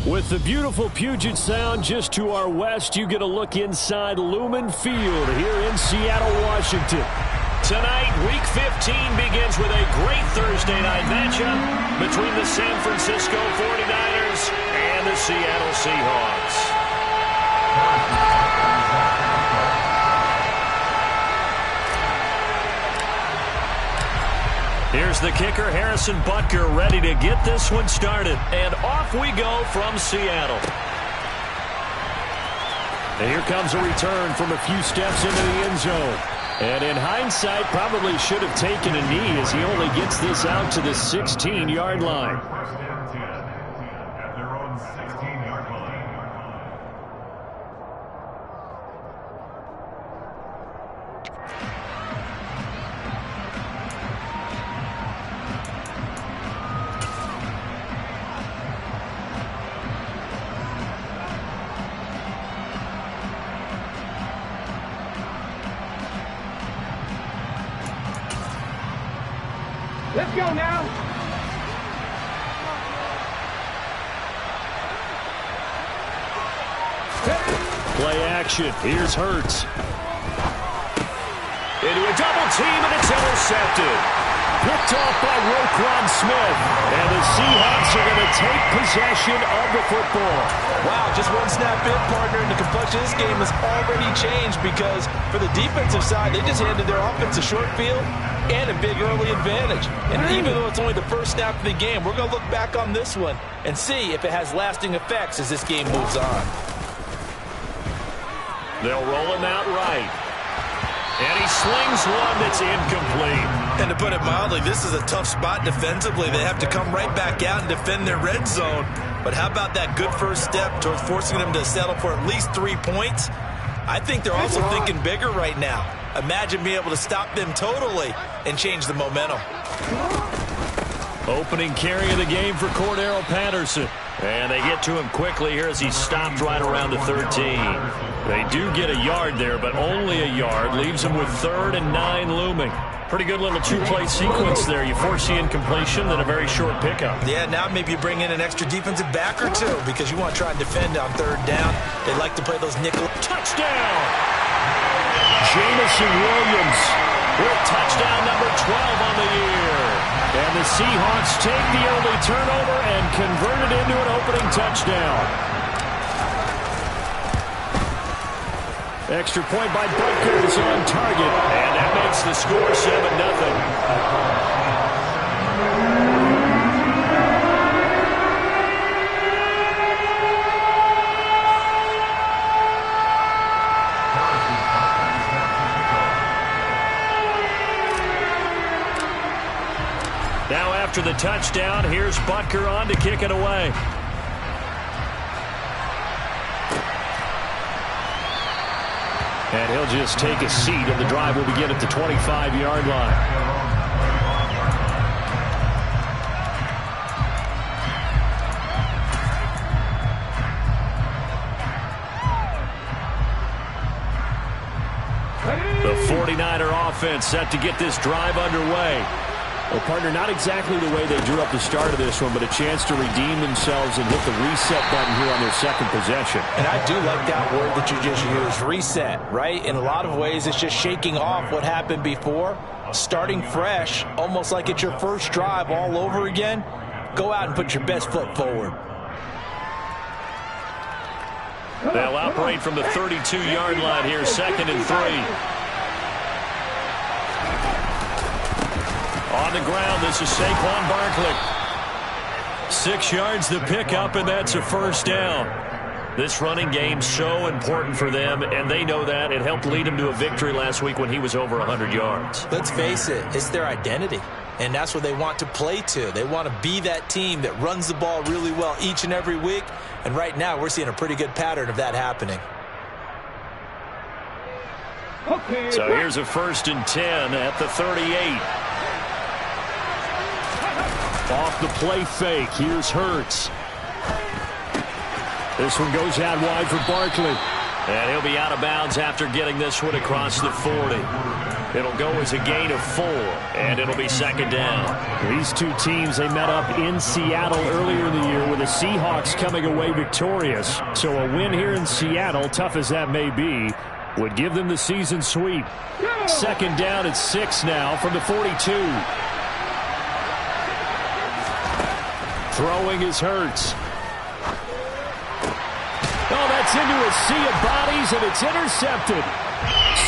With the beautiful Puget Sound just to our west, you get a look inside Lumen Field here in Seattle, Washington. Tonight, Week 15 begins with a great Thursday night matchup between the San Francisco 49ers and the Seattle Seahawks. Here's the kicker, Harrison Butker, ready to get this one started. And off we go from Seattle. And here comes a return from a few steps into the end zone. And in hindsight, probably should have taken a knee as he only gets this out to the 16-yard line. Let's go now. Play action. Here's Hurts. Into a double team, and it's intercepted. Picked off by Roquan Smith. And the Seahawks are going to take possession of the football. Wow, just one snap in, partner, and the complexion of this game has already changed because for the defensive side, they just handed their offense a short field and a big early advantage. And even though it's only the first snap of the game, we're going to look back on this one and see if it has lasting effects as this game moves on. They'll roll him out right. And he slings one that's incomplete. And to put it mildly, this is a tough spot defensively. They have to come right back out and defend their red zone. But how about that good first step towards forcing them to settle for at least 3 points? I think they're also thinking bigger right now. Imagine being able to stop them totally and change the momentum. Opening carry of the game for Cordero Patterson. And they get to him quickly here as he stopped right around the 13. They do get a yard there, but only a yard. Leaves them with 3rd and 9 looming. Pretty good little two-play sequence there. You force the incompletion, then a very short pickup. Yeah, now maybe you bring in an extra defensive back or two because you want to try and defend on 3rd down. They like to play those nickel. Touchdown! Jamison Williams with touchdown number 12 on the year. And the Seahawks take the early turnover and convert it into an opening touchdown. Extra point by Butker is on target. And that makes the score 7-0. Now after the touchdown, here's Butker on to kick it away. And he'll just take a seat, and the drive will begin at the 25-yard line. The 49er offense set to get this drive underway. Well, partner, not exactly the way they drew up the start of this one, but a chance to redeem themselves and hit the reset button here on their second possession. And I do like that word that you just used, reset, right? In a lot of ways, it's just shaking off what happened before, starting fresh, almost like it's your first drive all over again. Go out and put your best foot forward. They'll operate from the 32-yard line here, 2nd and 3. On the ground, this is Saquon Barkley. 6 yards the pickup, and that's a first down. This running game's so important for them, and they know that. It helped lead them to a victory last week when he was over 100 yards. Let's face it, it's their identity, and that's what they want to play to. They want to be that team that runs the ball really well each and every week, and right now we're seeing a pretty good pattern of that happening. So here's a 1st and 10 at the 38. Off the play fake, here's Hurts. This one goes out wide for Barkley. And he'll be out of bounds after getting this one across the 40. It'll go as a gain of 4, and it'll be second down. These two teams, they met up in Seattle earlier in the year with the Seahawks coming away victorious. So a win here in Seattle, tough as that may be, would give them the season sweep. Second down at 6 now from the 42. Throwing is Hurts. Oh, that's into a sea of bodies, and it's intercepted.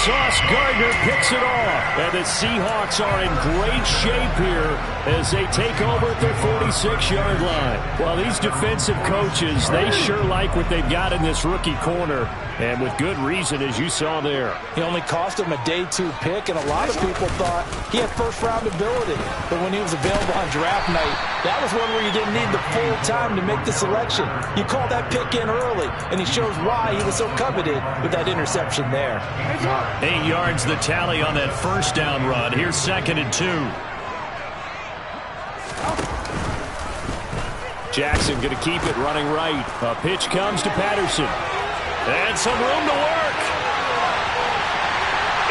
Sauce Gardner picks it off, and the Seahawks are in great shape here as they take over at their 46-yard line. Well, these defensive coaches, they sure like what they've got in this rookie corner, and with good reason, as you saw there. He only cost him a day 2 pick, and a lot of people thought he had first-round ability. But when he was available on draft night, that was one where you didn't need the full time to make the selection. You call that pick in early, and he shows why he was so coveted with that interception there. 8 yards the tally on that first down run. Here's second and 2. Jackson going to keep it running right. A pitch comes to Patterson. And some room to work.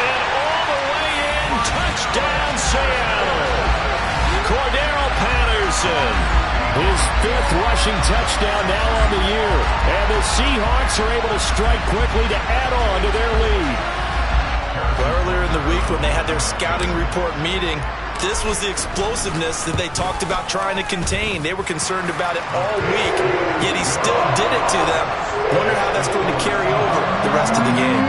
And all the way in. Touchdown, Seattle. Cordero Patterson. His 5th rushing touchdown now on the year. And the Seahawks are able to strike quickly to add on to their lead. Earlier in the week when they had their scouting report meeting, this was the explosiveness that they talked about trying to contain. They were concerned about it all week, yet he still did it to them. Wonder how that's going to carry over the rest of the game.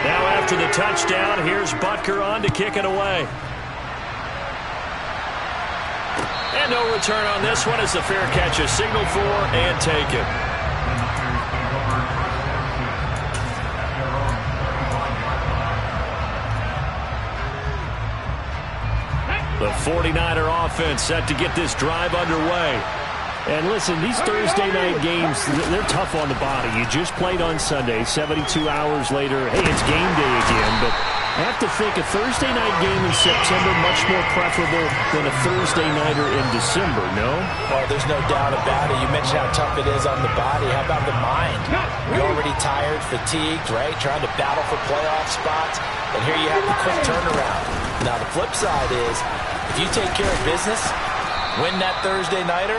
Now after the touchdown, here's Butker on to kick it away. And no return on this one as the fair catch is signaled for and taken. The 49er offense set to get this drive underway. And listen, these Thursday night games, they're tough on the body. You just played on Sunday, 72 hours later, hey, it's game day again, but I have to think a Thursday night game in September much more preferable than a Thursday nighter in December, no? Well, there's no doubt about it. You mentioned how tough it is on the body. How about the mind? You're already tired, fatigued, right? Trying to battle for playoff spots. And here you have the quick turnaround. Now, the flip side is, if you take care of business, win that Thursday nighter,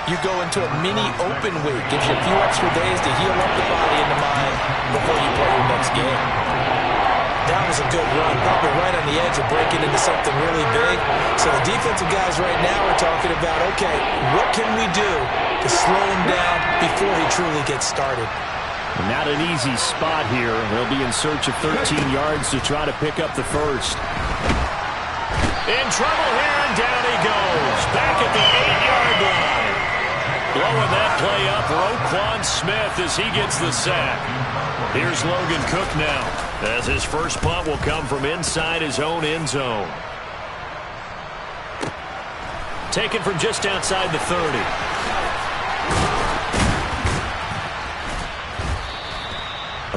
you go into a mini open week. Gives you a few extra days to heal up the body and the mind before you play your next game. That was a good run, probably right on the edge of breaking into something really big. So the defensive guys right now are talking about, okay, what can we do to slow him down before he truly gets started? Not an easy spot here. They'll be in search of 13 yards to try to pick up the first. In trouble here, and down he goes. Back at the 8-yard line. Blowing that play up, Roquan Smith as he gets the sack. Here's Logan Cook now, as his first punt will come from inside his own end zone. Taken from just outside the 30.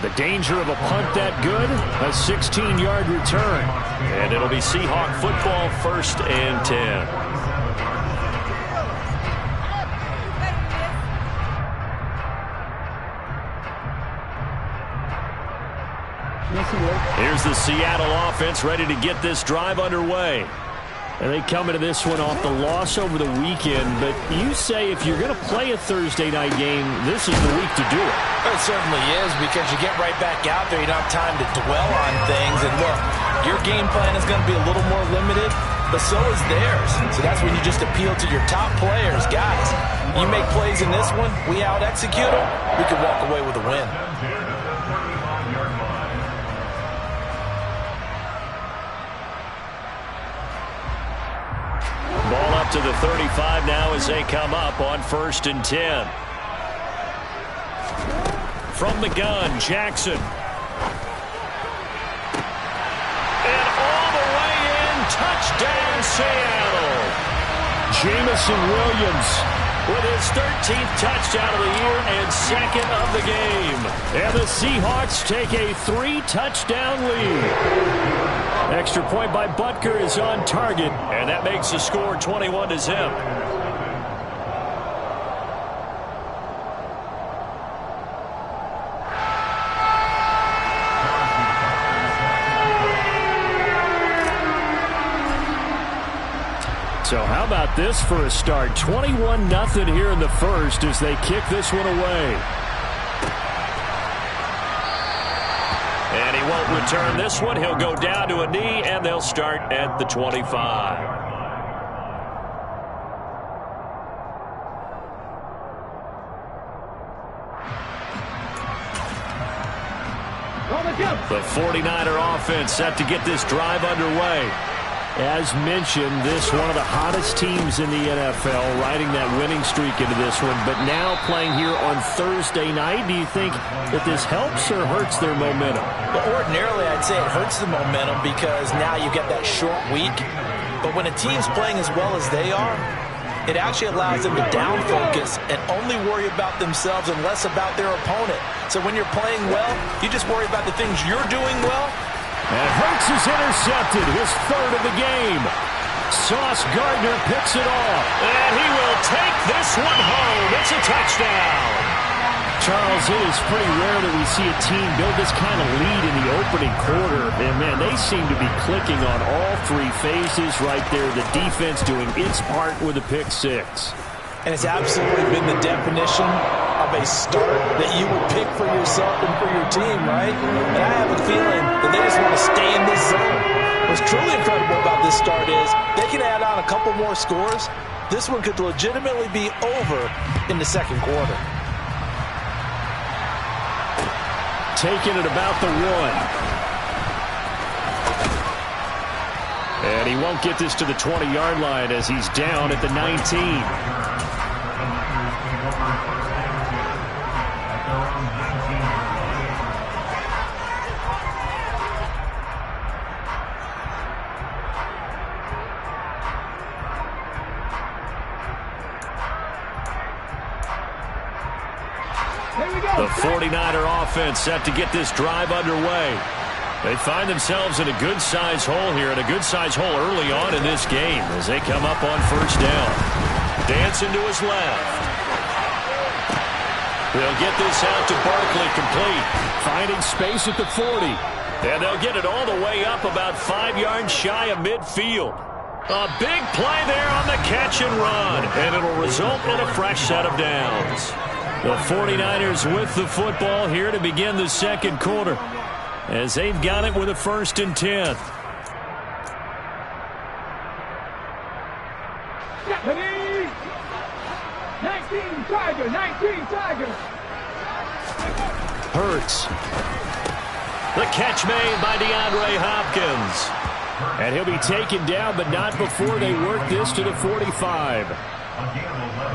The danger of a punt that good, a 16-yard return. And it'll be Seahawk football, 1st and 10. Here's the Seattle offense ready to get this drive underway. And they come into this one off the loss over the weekend, but you say if you're going to play a Thursday night game, this is the week to do it. It certainly is, because you get right back out there. You don't have time to dwell on things. And look, your game plan is going to be a little more limited, but so is theirs. So that's when you just appeal to your top players. Guys, you make plays in this one, we out-execute them, we can walk away with a win. Ball up to the 35 now as they come up on 1st and 10. From the gun, Jackson. And all the way in, touchdown Seattle. Jamison Williams with his 13th touchdown of the year and 2nd of the game. And the Seahawks take a 3-touchdown lead. Extra point by Butker is on target. And that makes the score 21-0. So how about this for a start? 21-0 here in the first as they kick this one away. And he won't return this one. He'll go down to a knee, and they'll start at the 25. The 49er offense set to get this drive underway. As mentioned, this one of the hottest teams in the NFL, riding that winning streak into this one, but now playing here on Thursday night. Do you think that this helps or hurts their momentum? Well, ordinarily, I'd say it hurts the momentum because now you get that short week. But when a team's playing as well as they are, it actually allows them to down focus and only worry about themselves and less about their opponent. So when you're playing well, you just worry about the things you're doing well. And Hurts is intercepted, his third of the game. Sauce Gardner picks it off. And he will take this one home. It's a touchdown. Charles, it is pretty rare that we see a team build this kind of lead in the opening quarter. And, man, they seem to be clicking on all three phases right there. The defense doing its part with a pick six. And it's absolutely been the definition of a start that you would pick for yourself and for your team, right? And I have a feeling that they just want to stay in this zone. What's truly incredible about this start is they can add on a couple more scores. This one could legitimately be over in the second quarter. Taking it about the one. And he won't get this to the 20-yard line as he's down at the 19. The 49er offense set to get this drive underway. They find themselves in a good-sized hole here, and a good-sized hole early on in this game as they come up on first down. Dancing to his left. They'll get this out to Barkley, complete. Finding space at the 40. And they'll get it all the way up about 5 yards shy of midfield. A big play there on the catch and run, and it'll result in a fresh set of downs. The 49ers with the football here to begin the second quarter as they've got it with a 1st and 10. Ready? 19 Tiger, 19 Tiger. Hurts. The catch made by DeAndre Hopkins. And he'll be taken down, but not before they work this to the 45.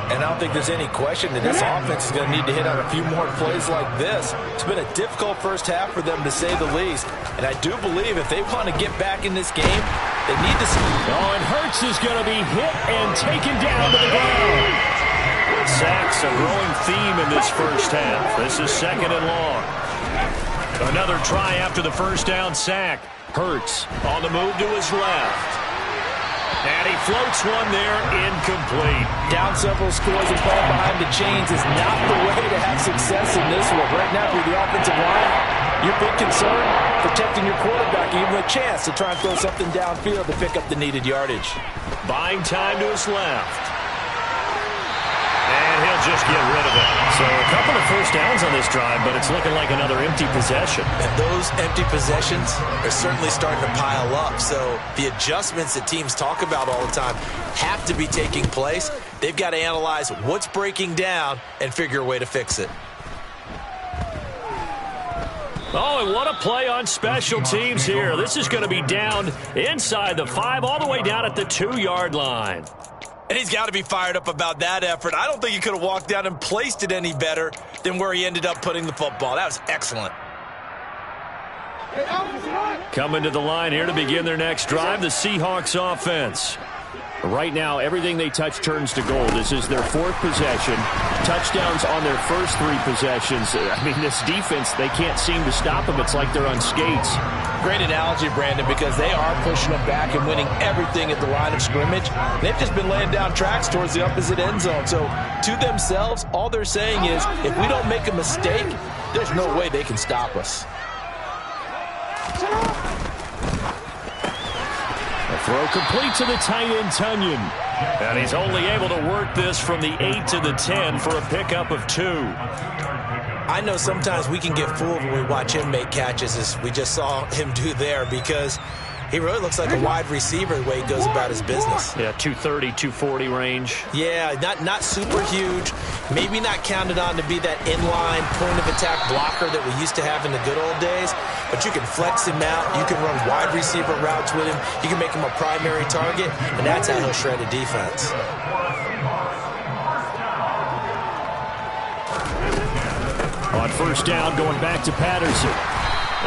And I don't think there's any question that this offense is going to need to hit on a few more plays like this. It's been a difficult first half for them, to say the least. And I do believe if they want to get back in this game, they need to... Oh, and Hurts is going to be hit and taken down to the ground. Sacks a growing theme in this first half. This is 2nd and long. Another try after the first down sack. Hurts on the move to his left. And he floats one there, incomplete. Down several scores and falling behind the chains is not the way to have success in this one. Right now, for the offensive line, your big concern, protecting your quarterback, even a chance to try and throw something downfield to pick up the needed yardage. Buying time to his left. And he'll just get rid of it. So a couple of first downs on this drive, but it's looking like another empty possession. And those empty possessions are certainly starting to pile up. So the adjustments that teams talk about all the time have to be taking place. They've got to analyze what's breaking down and figure a way to fix it. Oh, and what a play on special teams here. This is going to be down inside the 5, all the way down at the 2-yard line. And he's got to be fired up about that effort. I don't think he could have walked down and placed it any better than where he ended up putting the football. That was excellent. Coming to the line here to begin their next drive, the Seahawks offense. Right now, everything they touch turns to gold. This is their 4th possession. Touchdowns on their first 3 possessions. I mean, this defense, they can't seem to stop them. It's like they're on skates. Great analogy, Brandon, because they are pushing them back and winning everything at the line of scrimmage. They've just been laying down tracks towards the opposite end zone. So to themselves, all they're saying is, if we don't make a mistake, there's no way they can stop us. A throw complete to the tight end, Tunyon. And he's only able to work this from the 8 to the 10 for a pickup of 2. I know sometimes we can get fooled when we watch him make catches, as we just saw him do there, because he really looks like a wide receiver the way he goes about his business. Yeah, 230, 240 range. Yeah, not super huge. Maybe not counted on to be that inline point-of-attack blocker that we used to have in the good old days. But you can flex him out. You can run wide receiver routes with him. You can make him a primary target, and that's how he'll shred a defense. On first down, going back to Patterson.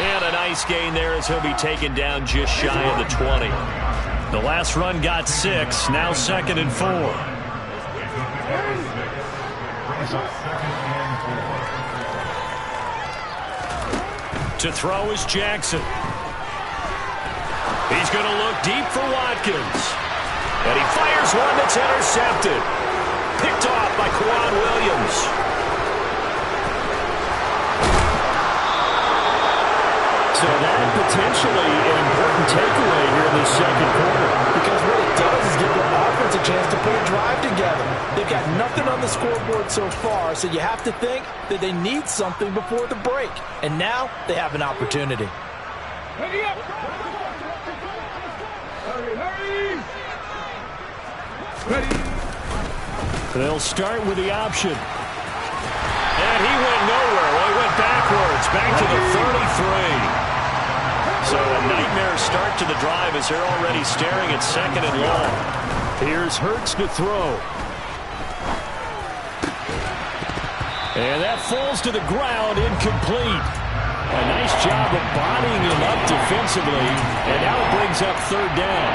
And a nice gain there as he'll be taken down just shy of the 20. The last run got 6, now 2nd and 4. To throw is Jackson. He's going to look deep for Watkins. And he fires one that's intercepted. Picked off by Quan Williams. So that potentially an important takeaway here in this second quarter. Because what it does is give the offense a chance to put a drive together. They've got nothing on the scoreboard so far, so you have to think that they need something before the break. And now they have an opportunity. Ready up! Hurry! Ready! They'll start with the option. And he went nowhere. Well, he went backwards, back to the 33. So a nightmare start to the drive as they're already staring at 2nd and long. Here's Hurts to throw. And that falls to the ground, incomplete. A nice job of bodying him up defensively, and now it brings up 3rd down.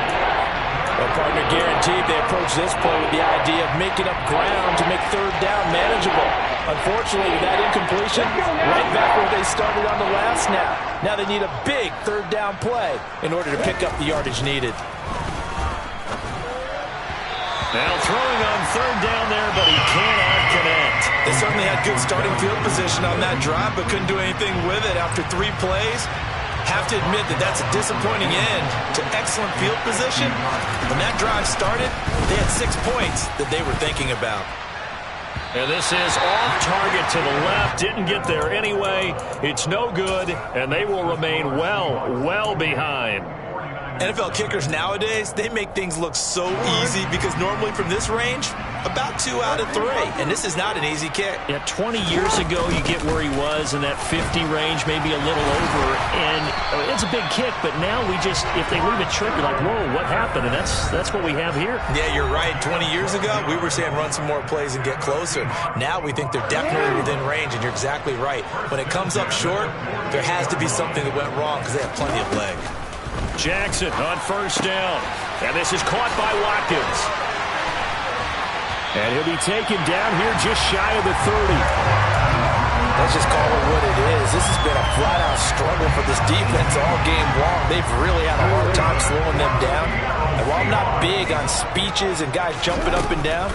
Well, partner, guaranteed they approach this play with the idea of making up ground to make 3rd down manageable. Unfortunately, with that incompletion, right back where they started on the last snap. Now they need a big 3rd down play in order to pick up the yardage needed. Now throwing on 3rd down there, but he cannot connect. They certainly had good starting field position on that drive, but couldn't do anything with it after 3 plays. Have to admit that that's a disappointing end to excellent field position. When that drive started, they had 6 points that they were thinking about. And this is off target to the left. Didn't get there anyway. It's no good, and they will remain well behind. NFL kickers nowadays, they make things look so easy because normally from this range, about 2 out of 3. And this is not an easy kick. Yeah, 20 years ago, you get where he was in that 50 range, maybe a little over. And it's a big kick, but now we just, if they leave it short, you're like, whoa, what happened? And that's what we have here. Yeah, you're right. 20 years ago, we were saying run some more plays and get closer. Now we think they're definitely within range, and you're exactly right. When it comes up short, there has to be something that went wrong because they have plenty of leg. Jackson on first down. And this is caught by Watkins. And he'll be taken down here just shy of the 30. Let's just call it what it is. This has been a flat-out struggle for this defense all game long. They've really had a hard time slowing them down. And while I'm not big on speeches and guys jumping up and down,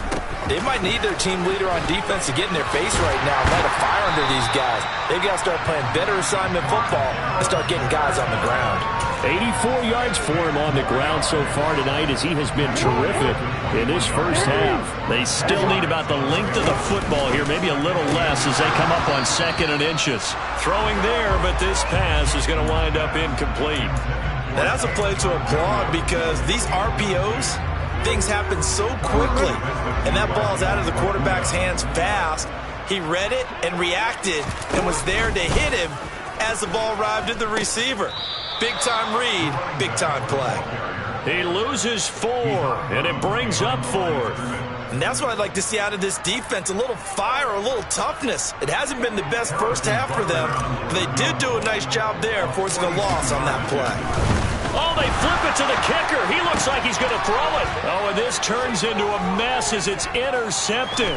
they might need their team leader on defense to get in their face right now and light a fire under these guys. They've got to start playing better assignment football and start getting guys on the ground. 84 yards for him on the ground so far tonight as he has been terrific in this first half. They still need about the length of the football here, maybe a little less as they come up on 2nd and inches. Throwing there, but this pass is going to wind up incomplete. And that's a play to applaud because these RPOs, things happen so quickly. And that ball's out of the quarterback's hands fast. He read it and reacted and was there to hit him as the ball arrived at the receiver. Big-time read, big-time play. He loses 4, and it brings up 4th. And that's what I'd like to see out of this defense, a little fire, a little toughness. It hasn't been the best first half for them, but they did do a nice job there forcing a loss on that play. Oh, they flip it to the kicker. He looks like he's going to throw it. Oh, and this turns into a mess as it's intercepted.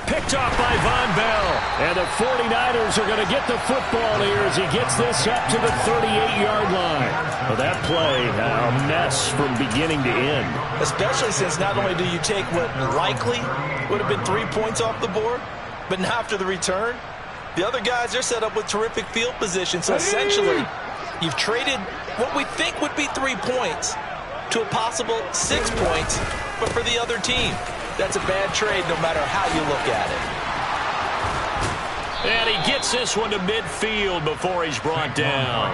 Picked off by Von Bell. And the 49ers are going to get the football here as he gets this up to the 38-yard line. Well, that play, a mess from beginning to end. Especially since not only do you take what likely would have been 3 points off the board, but now after the return, the other guys, they're set up with terrific field position. So essentially, you've traded what we think would be 3 points to a possible 6 points, but for the other team. That's a bad trade no matter how you look at it. And he gets this one to midfield before he's brought down.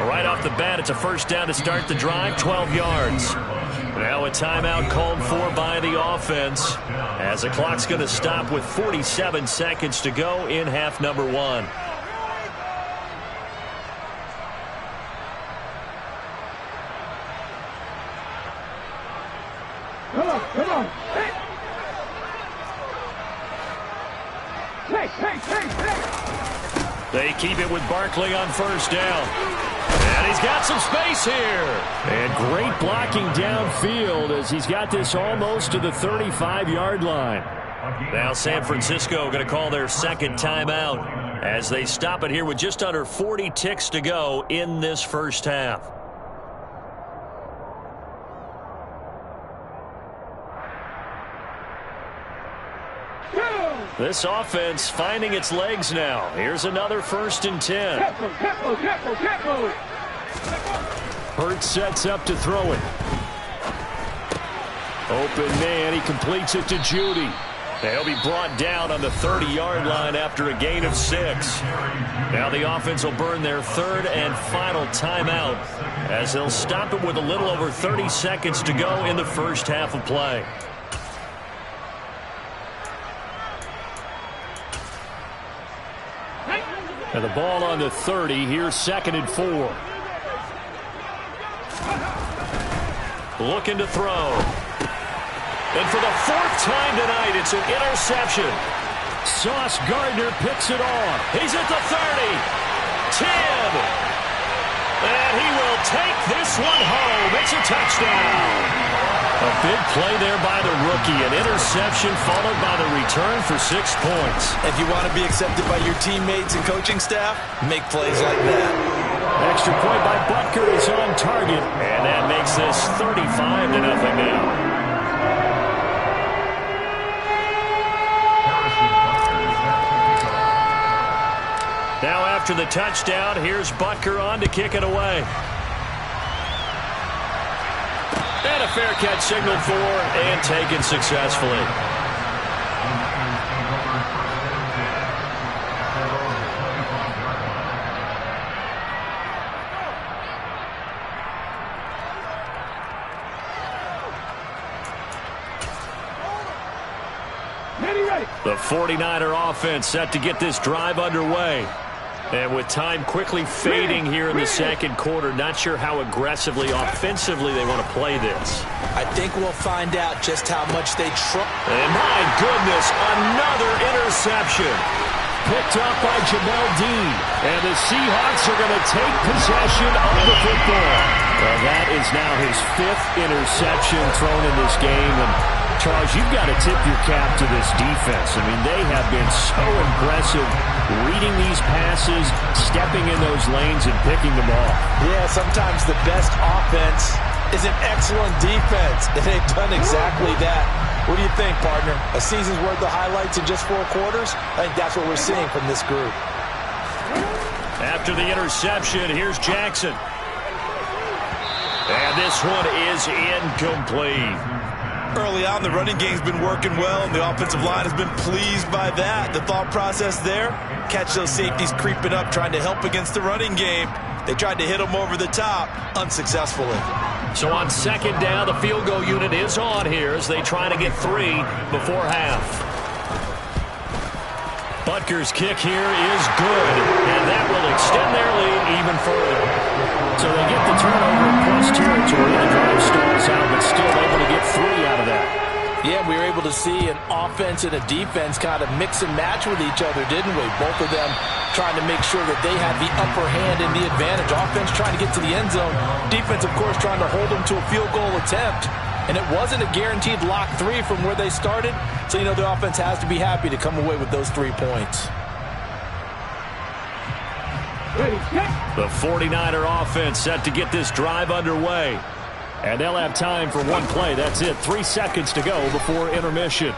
Right off the bat, it's a first down to start the drive, 12 yards. Now a timeout called for by the offense as the clock's going to stop with 47 seconds to go in half number 1. Come on. Hey. They keep it with Barkley on first down. And he's got some space here. And great blocking downfield as he's got this almost to the 35-yard line. Now San Francisco going to call their second timeout as they stop it here with just under 40 ticks to go in this first half. This offense finding its legs now. Here's another 1st and 10. Careful. Hurts sets up to throw it. Open man, he completes it to Judy. They'll be brought down on the 30-yard line after a gain of 6. Now the offense will burn their 3rd and final timeout as they'll stop it with a little over 30 seconds to go in the first half of play. And the ball on the 30. Here's 2nd and 4. Looking to throw. And for the 4th time tonight, it's an interception. Sauce Gardner picks it off. He's at the 30. 10. And he will take this one home. It's a touchdown. A big play there by the rookie. An interception followed by the return for 6 points. If you want to be accepted by your teammates and coaching staff, make plays like that. Extra point by Butker is on target. And that makes this 35-0 now. Now after the touchdown, here's Butker on to kick it away. And a fair catch signaled for and taken successfully. The 49er offense set to get this drive underway. And with time quickly fading here in the second quarter, not sure how aggressively, offensively they want to play this. I think we'll find out just how much they try. And my goodness, another interception. Picked up by Jamel Dean. And the Seahawks are going to take possession of the football. Well, that is now his 5th interception thrown in this game. And Charles, you've got to tip your cap to this defense. I mean, they have been so impressive reading these passes, stepping in those lanes, and picking them off. Yeah, sometimes the best offense is an excellent defense, and they've done exactly that. What do you think, partner? A season's worth of highlights in just 4 quarters? I think that's what we're seeing from this group. After the interception, here's Jackson. And this one is incomplete. Early on, the running game's been working well, and the offensive line has been pleased by that. The thought process there, catch those safeties creeping up, trying to help against the running game. They tried to hit them over the top, unsuccessfully. So on 2nd down, the field goal unit is on here as they try to get 3 before half. Butker's kick here is good, and that will extend their lead even further. So they get the turnover in plus territory. The drive stalls out, but still able to get 3 out of that. Yeah, we were able to see an offense and a defense kind of mix and match with each other, didn't we? Both of them trying to make sure that they had the upper hand and the advantage. Offense trying to get to the end zone. Defense, of course, trying to hold them to a field goal attempt. And it wasn't a guaranteed lock 3 from where they started. So, you know, the offense has to be happy to come away with those 3 points. Ready, set. The 49er offense set to get this drive underway. And they'll have time for one play. That's it. 3 seconds to go before intermission.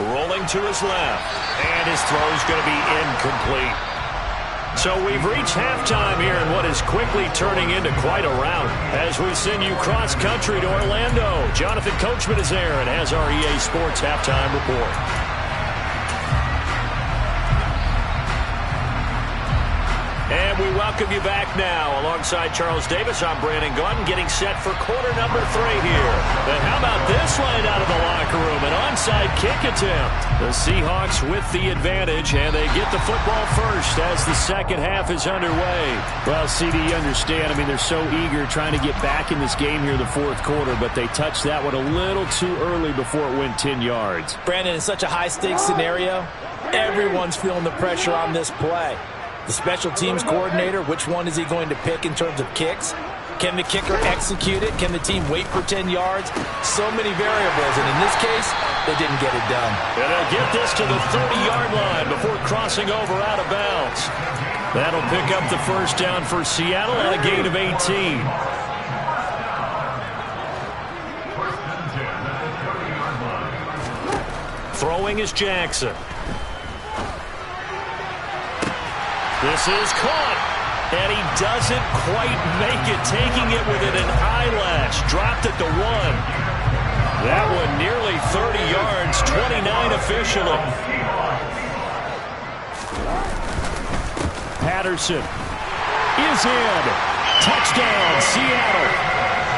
Rolling to his left. And his throw's going to be incomplete. So we've reached halftime here in what is quickly turning into quite a rout as we send you cross-country to Orlando. Jonathan Coachman is there and has our EA Sports halftime report. And we welcome you back now. Alongside Charles Davis, I'm Brandon Gaudin, getting set for quarter number 3 here. And how about this line out of the locker room? An onside kick attempt. The Seahawks with the advantage, and they get the football first as the second half is underway. Well, CD, you understand. I mean, they're so eager trying to get back in this game here in the fourth quarter, but they touched that one a little too early before it went 10 yards. Brandon, in such a high-stakes scenario, everyone's feeling the pressure on this play. The special teams coordinator, which one is he going to pick in terms of kicks? Can the kicker execute it? Can the team wait for 10 yards? So many variables, and in this case, they didn't get it done. And they'll get this to the 30-yard line before crossing over out of bounds. That'll pick up the first down for Seattle and a gain of 18. Throwing is Jackson. This is caught, and he doesn't quite make it, taking it within an eyelash. Dropped it to 1. That one nearly 30 yards, 29 officially. Patterson is in. Touchdown, Seattle.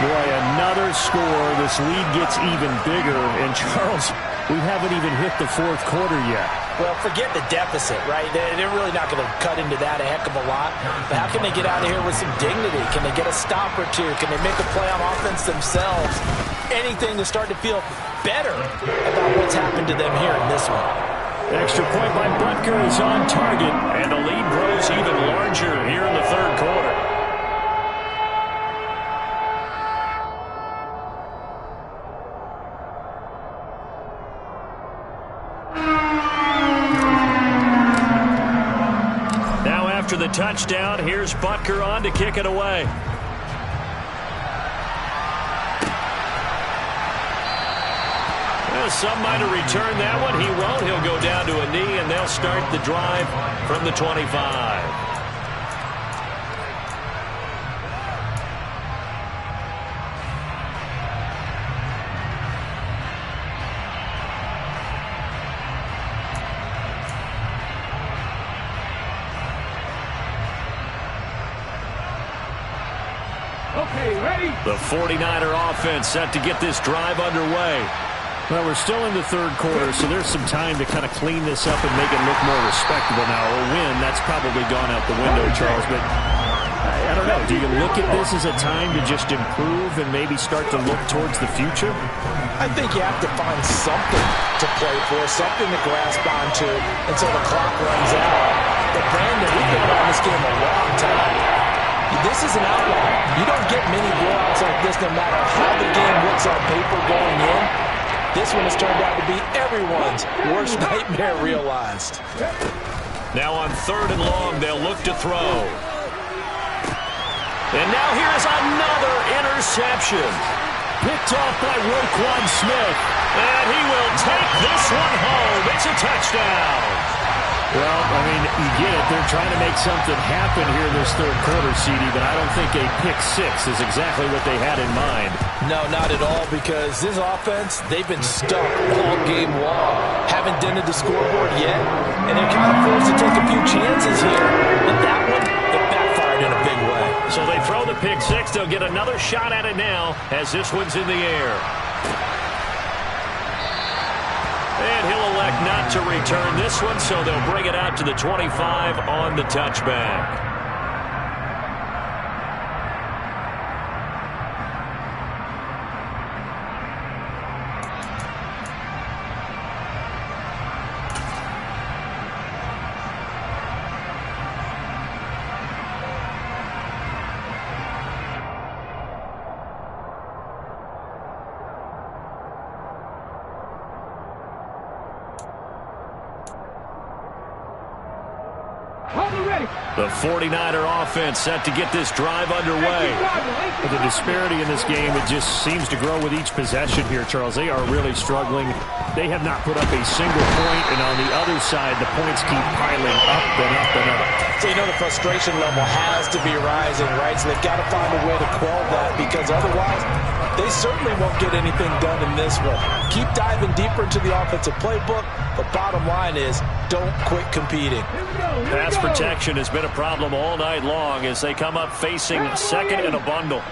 Boy, another score. This lead gets even bigger. And, Charles, we haven't even hit the fourth quarter yet. Well, forget the deficit, right? They're really not going to cut into that a heck of a lot. But how can they get out of here with some dignity? Can they get a stop or two? Can they make a play on offense themselves? Anything to start to feel better about what's happened to them here in this one. Extra point by Butker is on target. And the lead grows even larger here in the third quarter. After the touchdown, here's Butker on to kick it away. Well, some might have returned that one. He won't. He'll go down to a knee, and they'll start the drive from the 25. Okay, ready? The 49er offense set to get this drive underway. Well, we're still in the third quarter, so there's some time to kind of clean this up and make it look more respectable now. A win, that's probably gone out the window, Charles, but I don't know. Do you look at this as a time to just improve and maybe start to look towards the future? I think you have to find something to play for, something to grasp onto until the clock runs out. But, Brandon, we've been on this game a long time. This is an outlier. You don't get many blowouts like this no matter how the game looks on paper going in. This one has turned out to be everyone's worst nightmare realized. Now on 3rd and long, they'll look to throw. And now here's another interception. Picked off by Roquan Smith. And he will take this one home. It's a touchdown. Well, I mean, you get it. They're trying to make something happen here in this third quarter, CD, but I don't think a pick 6 is exactly what they had in mind. No, not at all, because this offense, they've been stuck all game long. Haven't dented the scoreboard yet, and they're kind of forced to take a few chances here. And that one, it backfired in a big way. So they throw the pick 6. They'll get another shot at it now as this one's in the air. And he'll elect not to return this one, so they'll bring it out to the 25 on the touchback. Hold it ready. The 49er offense set to get this drive underway. But the disparity in this game, it just seems to grow with each possession here, Charles. They are really struggling. They have not put up a single point, and on the other side, the points keep piling up and up and up. So you know the frustration level has to be rising, right? So they've got to find a way to quell that, because otherwise they certainly won't get anything done in this one. Keep diving deeper into the offensive playbook. The bottom line is don't quit competing. Pass protection has been a problem all night long as they come up facing second and a bundle.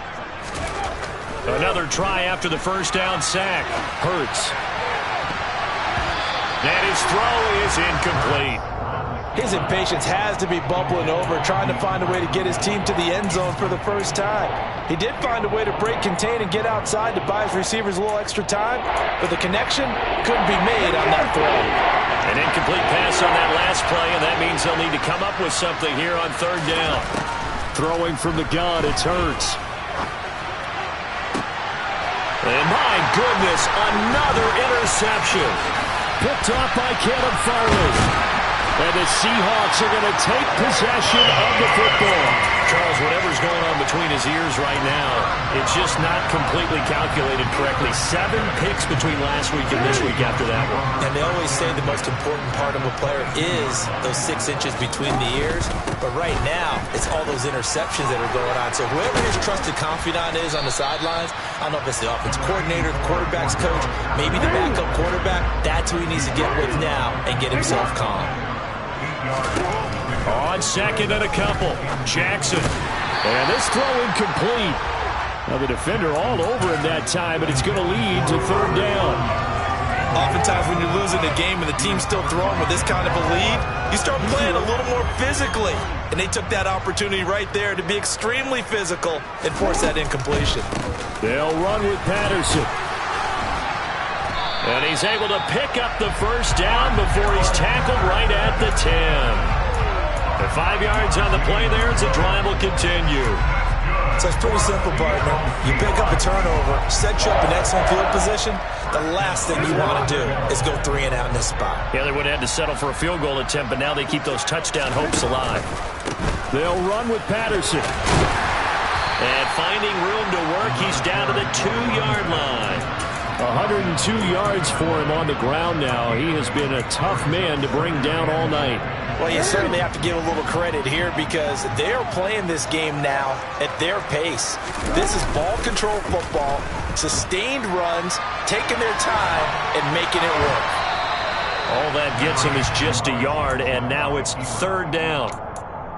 Another try after the first down sack. Hurts. And his throw is incomplete. His impatience has to be bubbling over, trying to find a way to get his team to the end zone for the first time. He did find a way to break, contain, and get outside to buy his receivers a little extra time, but the connection couldn't be made on that throw. An incomplete pass on that last play, and that means they'll need to come up with something here on third down. Throwing from the gun, it's Hurts. And my goodness, another interception. Picked off by Caleb Farley. And the Seahawks are going to take possession of the football. Charles, whatever's going on between his ears right now, it's just not completely calculated correctly. 7 picks between last week and this week after that one. And they always say the most important part of a player is those 6 inches between the ears. But right now, it's all those interceptions that are going on. So whoever his trusted confidant is on the sidelines, I don't know if it's the offense coordinator, the quarterback's coach, maybe the backup quarterback, that's who he needs to get with now and get himself calm. On second and a couple, Jackson. And this throw incomplete. Now the defender all over him that time, but it's going to lead to third down. Oftentimes when you're losing a game and the team's still throwing with this kind of a lead, you start playing a little more physically. And they took that opportunity right there to be extremely physical and force that incompletion. They'll run with Patterson. And he's able to pick up the first down before he's tackled right at the 10. The 5 yards on the play there as the drive will continue. So it's pretty simple, partner. You pick up a turnover, set you up in excellent field position. The last thing you want to do is go 3 and out in this spot. Yeah, they would have had to settle for a field goal attempt, but now they keep those touchdown hopes alive. They'll run with Patterson. And finding room to work, he's down to the 2-yard line. 102 yards for him on the ground now. He has been a tough man to bring down all night. Well, you certainly have to give a little credit here because they are playing this game now at their pace. This is ball control football, sustained runs, taking their time and making it work. All that gets him is just a yard, and now it's third down.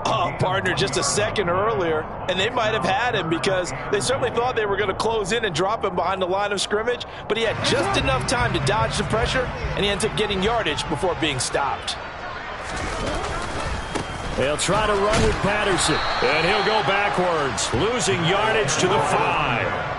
Oh, partner, just a second earlier, and they might have had him because they certainly thought they were going to close in and drop him behind the line of scrimmage, but he had just enough time to dodge the pressure, and he ends up getting yardage before being stopped. They'll try to run with Patterson, and he'll go backwards, losing yardage to the 5.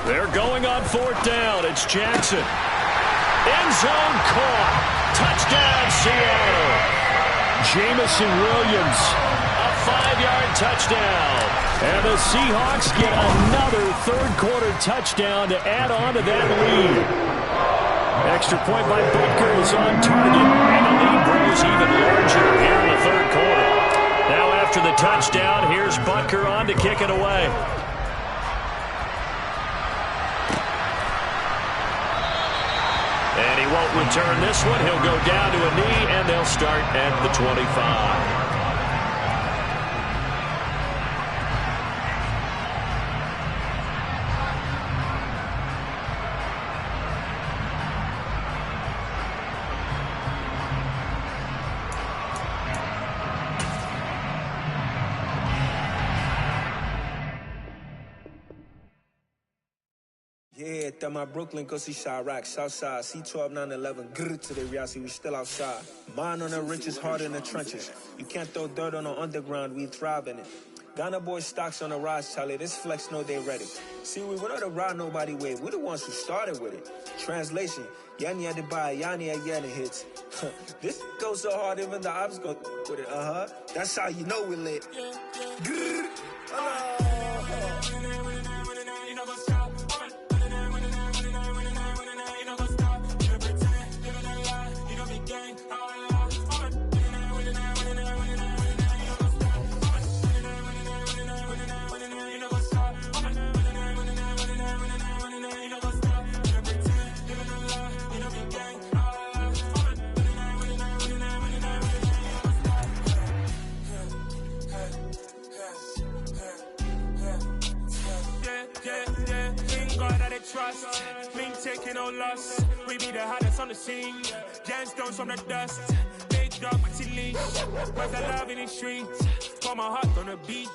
They're going on fourth down. It's Jackson. End zone caught. Touchdown, Seattle. Jamison Williams, a 5-yard touchdown. And the Seahawks get another third-quarter touchdown to add on to that lead. Extra point by Butker is on target, and the lead grows even larger here in the third quarter. Now after the touchdown, here's Butker on to kick it away. And he won't return this one. He'll go down to a knee, and they'll start at the 25. Yeah, that my Brooklyn, go see Chirac, Southside, C12, 911, grrr to the reality, we still outside. Mine on the riches, hard in the trenches. You can't throw dirt on the underground, we thrive in it. Ghana boys stocks on the rise, Charlie, this flex know they ready. See, we were not a ride nobody wave, we the ones who started with it. Translation, Yani had to buy, Yani had hits. This goes so hard, even the ops go with it. That's how you know we lit. Trust, me taking no loss. We be the hottest on the scene. Gemstones from the dust. Big dog with your leash. Where's the love in the streets? Pour my heart on the beat.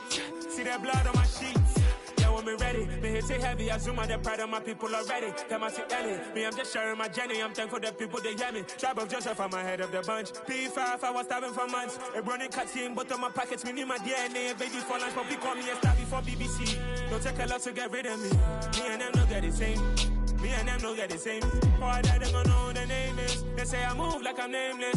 See that blood on my sheets. Yeah, when we ready, me hit it heavy. I zoom out the pride of my people already. Them I see Ellie. Me, I'm just sharing my journey. I'm thankful that people they hear me. Tribe of Joseph, I'm ahead of the bunch. P5, I was starving for months. A running cutscene, but on my pockets, me need my DNA. Baby for lunch, but we call me a star before BBC. Don't take a lot to get rid of me. Me and them don't get the same. Me and them don't get the same. All that they gonna know who the name is. They say I move like I'm nameless.